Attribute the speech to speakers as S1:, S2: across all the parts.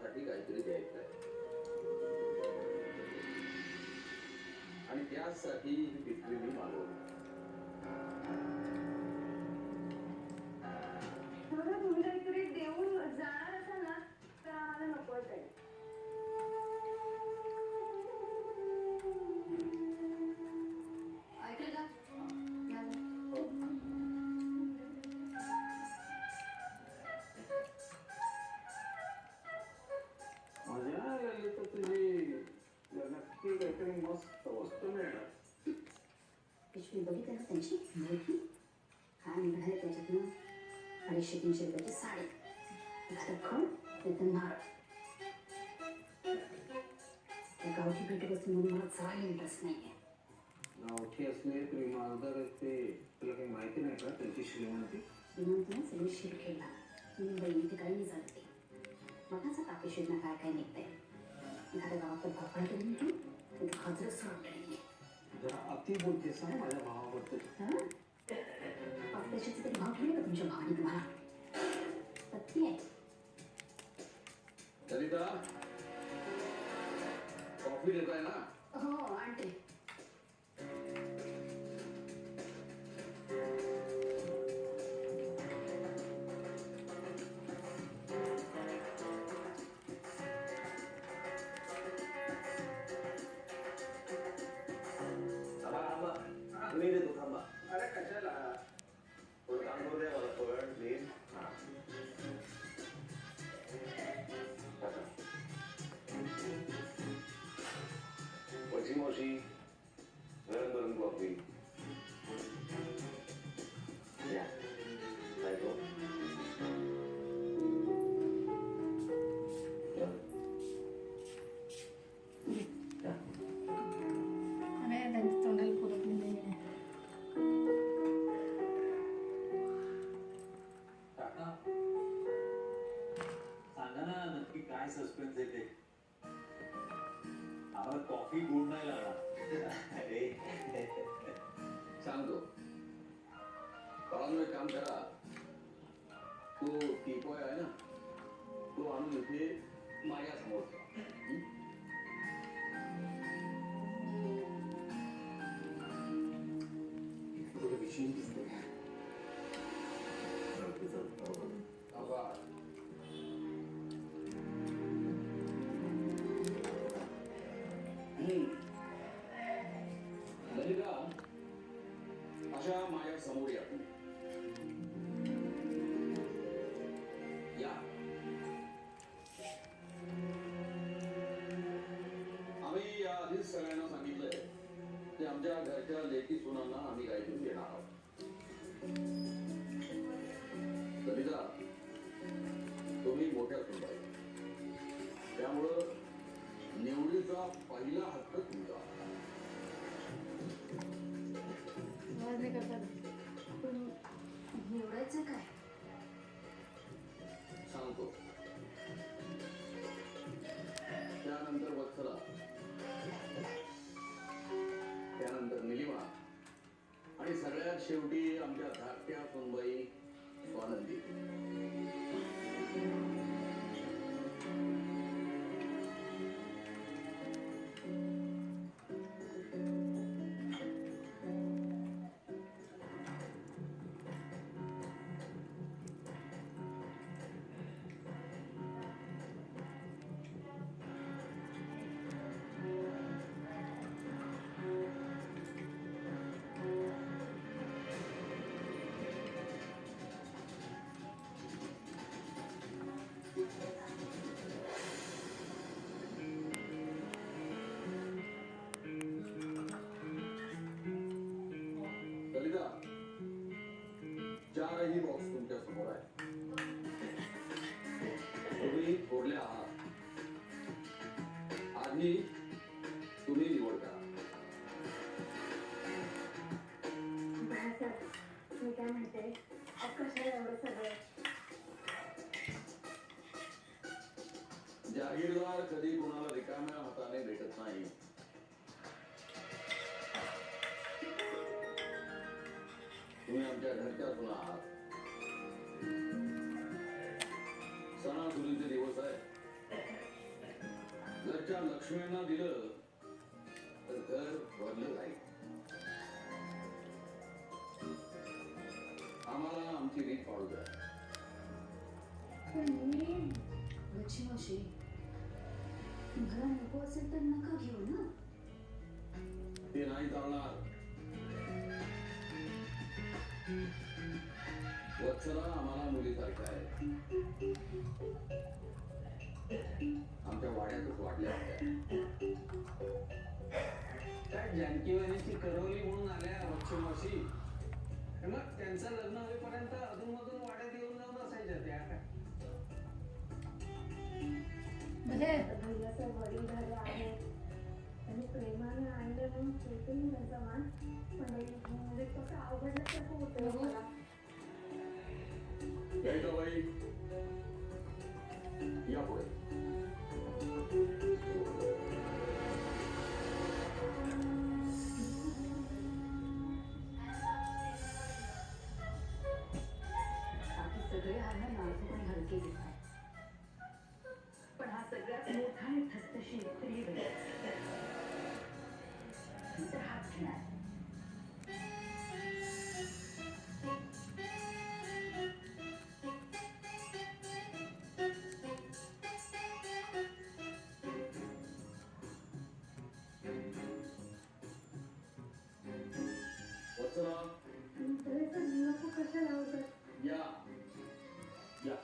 S1: तुझ्यासाठी काहीतरी द्यायचं आहे आणि त्यासाठी ही पिशवी मी मागवली.
S2: तुम्ही काहीतरी देऊन जाणार असाल ना तर आम्हाला नकोच आहे. ऐकलं का?
S1: मजा आली तर तुझी नक्की काहीतरी मस्त वस्तू मिळणार.
S3: पिशवी बघितलं ना त्यांची मोठी काय निघाले त्याच्यातनं 250-300 रुपयाची साडी एखादं खण त्याचं नारळ त्या गावठी भेटी वस्तू म्हणून मला जरा इंटरेस्ट नाहीये.
S1: गावठी असले तरी मालदार असते तुला काही माहिती नाही का त्यांची श्रीमंती.
S3: श्रीमंतीने सगळी शिर खेळला मुंबई इथे काही नाही चालते बघाच आता पिशवीतनं काय काय निघतंय. एखाद्या गावात भोपळा तरी निघतो तिथं खजर सोडलं
S1: जरा अति बोलते सांग माझ्या भावाबद्दल.
S3: पैशाचे तरी भाव ठेवले का तुमच्या भावाने तुम्हाला? सत्य आहे.
S1: ललिता कॉफी देताय ना?
S3: हो आणते.
S1: मी देतो थांबा. अरे कशाला थोडं तांदूळ द्या मला पण प्लीज. वची मावशी गरम गरम कॉफी द्या. जायचो.
S2: तोंडाला पुरत नाही.
S4: काका सांगा ना नक्की काय सस्पेन्स आहे ते. आम्हाला कॉफी गुड नाही लागणार. अरे
S1: सांगतो. कळून एक काम करा. तो टीपॉय आहे ना तो आणून इथे माझ्या समोर ठेवा. थोडं विषयी दिसतोय. आभार. ललिता अशा माझ्या समोर या तुम्ही. या. आम्ही या आधीच सगळ्यांना सांगितलंय की आमच्या घरच्या लेकी सुनांना आम्ही काहीतरी देणार आहोत. ललिता तुम्ही मोठ्या सुनबाई त्यामुळं निवडीचा पहिला हक्क तुमचा.
S3: पण निवडायचं काय?
S1: सांगतो. त्यानंतर वत्सला त्यानंतर निलिमा आणि सगळ्यात शेवटी आमच्या धाकट्या सुनबाई स्वानंदी. ललिता चारही बॉक्स तुमच्या समोर आहे. तुम्ही थोरल्या आहात. आधी तुम्ही निवड करा.
S2: मी काय म्हणते कशाला एवढं सगळं.
S1: जागीरदार कधी कोणाला रिकाम्या हाताने भेटत नाही. तुम्ही आमच्या घरच्या सुना आहात. सणासुदीचे दिवस आहे. आमच्या लक्ष्मींना दिलं तर घर भरलं जाईल. आम्हाला आमची रीत पाळू द्या.
S3: पण मी लक्ष्मी मावशी मला नको असेल तर नका घेऊ ना.
S1: ते नाही चालणार. वत्सला आम्हाला मुलीसारखं आहे. आमच्या वाड्यातच वाढल्या होत्या.
S5: काय जानकीवाडीची करवली म्हणून आल्या वच्चू मावशी. मग त्यांचं लग्न होईपर्यंत अधूनमधून वाड्यात येऊन जाऊन असायच्या त्या काय.
S3: म्हणजे
S2: भैयाचं वडील झाले आहे आणि प्रेमाने आणलं म्हणून ठेवते मी त्यांचा मान. म्हणजे कसं अवघडल्यासारखं होतं मला.
S1: बाई या पुढे.
S3: बाकी सगळे हाना नाजूक हलके दिसतात, पण हा सगळ्यात मोठा आणि ठसठशी प्रिय तर हात घेणार.
S1: वत्सला
S2: खरेच जीवाचं कशा लावतात.
S1: या या.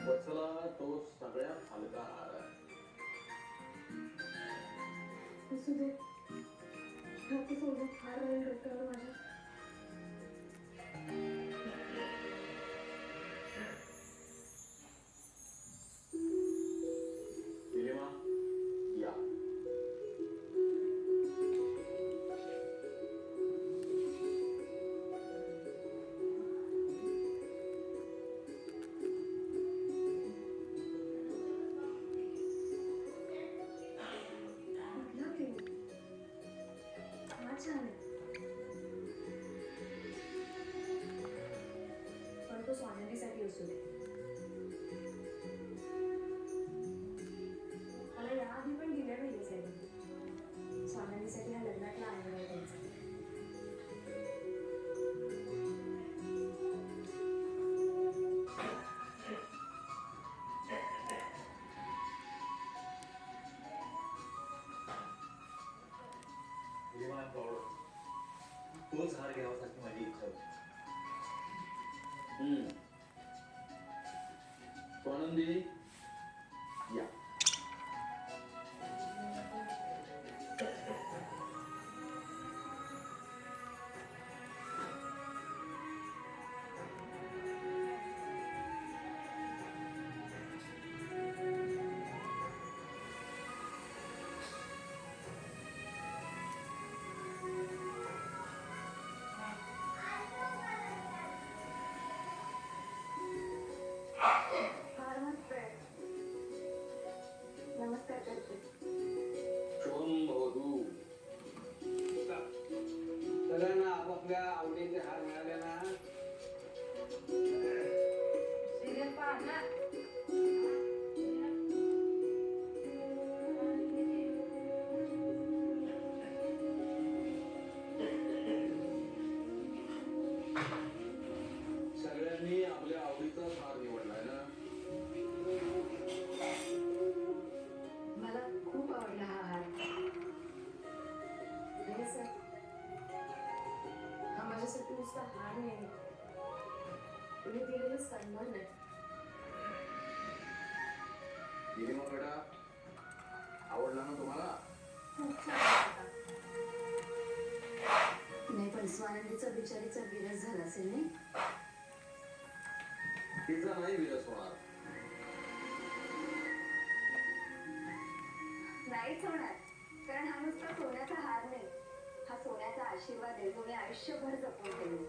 S1: वत्सला तो सगळ्यात हलका हार आहे.
S2: असू दे. हाती सोबत फार वेळ डोक्यावर माझ्या.
S1: निलिमा या.
S2: कुठला घेऊ? हा छान आहे. पण तो स्वानंदीसाठी असू दे. मला याआधी पण दिल्या पाहिजे साहेब. स्वानंदीसाठी हा लग्नातला आनंद आहे त्यांचा.
S4: विमान पावडं. तोच हार घ्यावासाठी माझी इच्छा होती.
S1: स्वानंदी या.
S2: फार मस्त आहे. नमस्कार करते.
S1: शुभम भवतु.
S5: सगळ्यांना आपापल्या आवडीचे हार मिळाले ना.
S2: सिरियल पाहणार.
S1: सगळ्यांनी आपल्या आवडीचाच हार निवडलाय ना.
S3: मला खूप आवडला हा हार.
S2: हे सर, हा माझ्यासाठी नुसता हार नाही. तुम्ही दिलेला सन्मान आहे.
S1: निलिमा बेटा आवडला ना तुम्हाला.
S2: खूप छान वाटतं.
S3: नाही पण स्वानंदीचा बिचारीचा विरस झाला असेल नाही.
S1: तिचा नाही विरस होणार.
S2: नाहीच होणार. कारण हा नुसता सोन्याचा हार नाही. हा सोन्याचा आशीर्वाद आहे जो मी आयुष्यभर जपून ठेवेन.